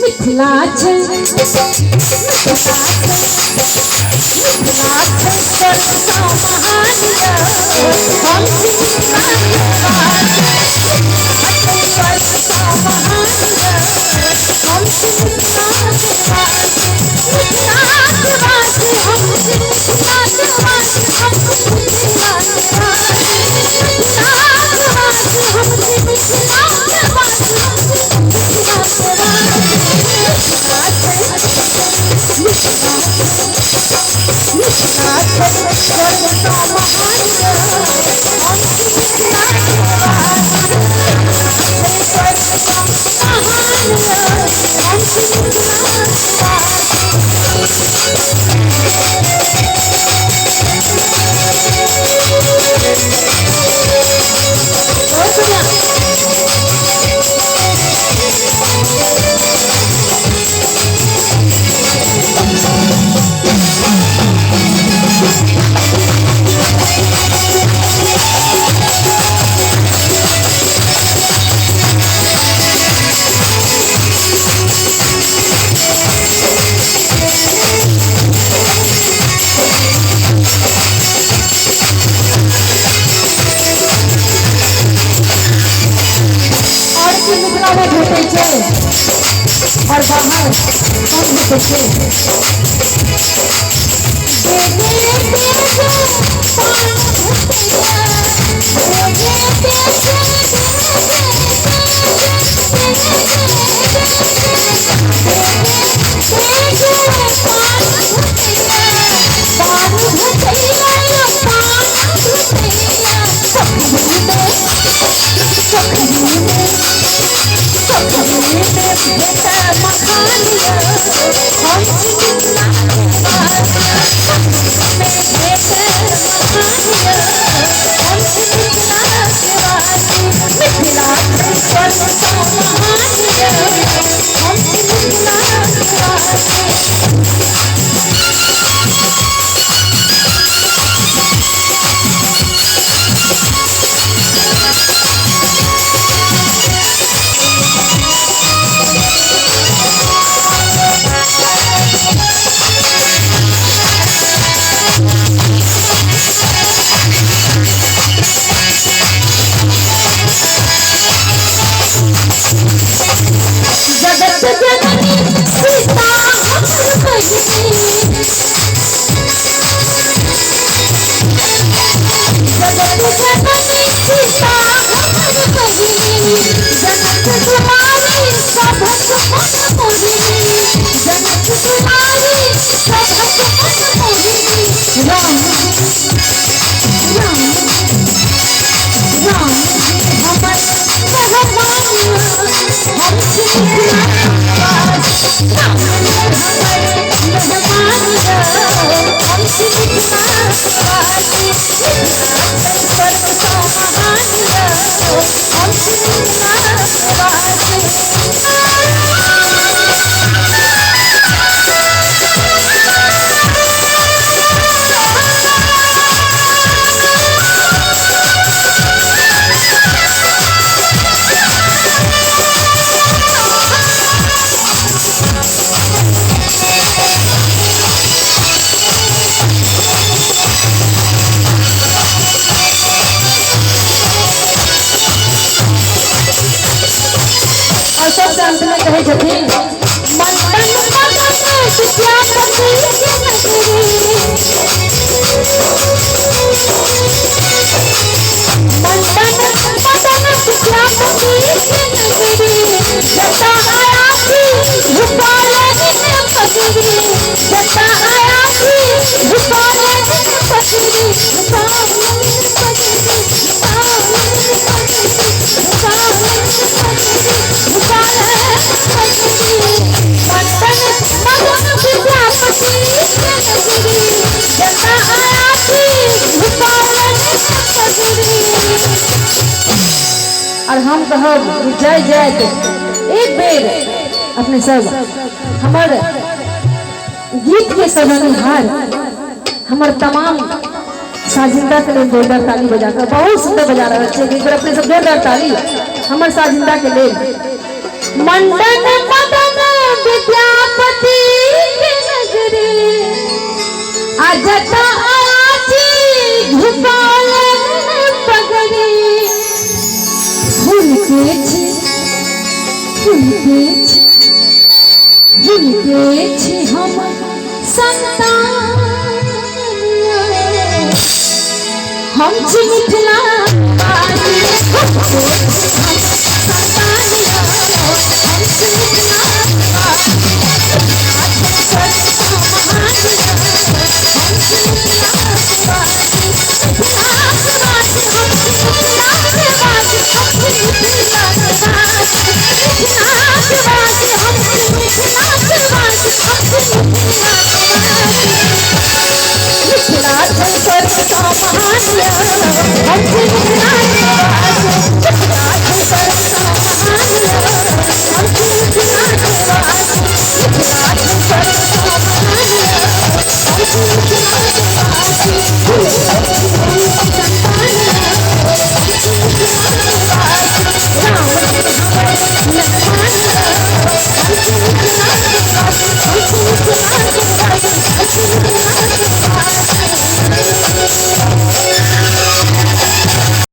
मिथिला छै सरसा महान हम और बाहर हम देखे अंत में कहे जथीन मंडन मदन विद्यापति के नगरी मंडन मदन विद्यापति के नगरी जता आया थी भूपाले ने पगड़ी जता आया थी भूपाले ने पगड़ी और हम कहब जय जय एक बेर अपने सब हमार गीत के सजनहार हमार तमाम साजिंदा के लिए जोरदार ताली बजाकर बहुत सुंदर बजा रहे थे। एक बार अपने सब जोरदार ताली हमार साजिंदा के लिए। मंडन मदन आजता आजी झुपाल पगड़ी भूलते छी हम संतान हम छी मिथिला वाली हम संतानिया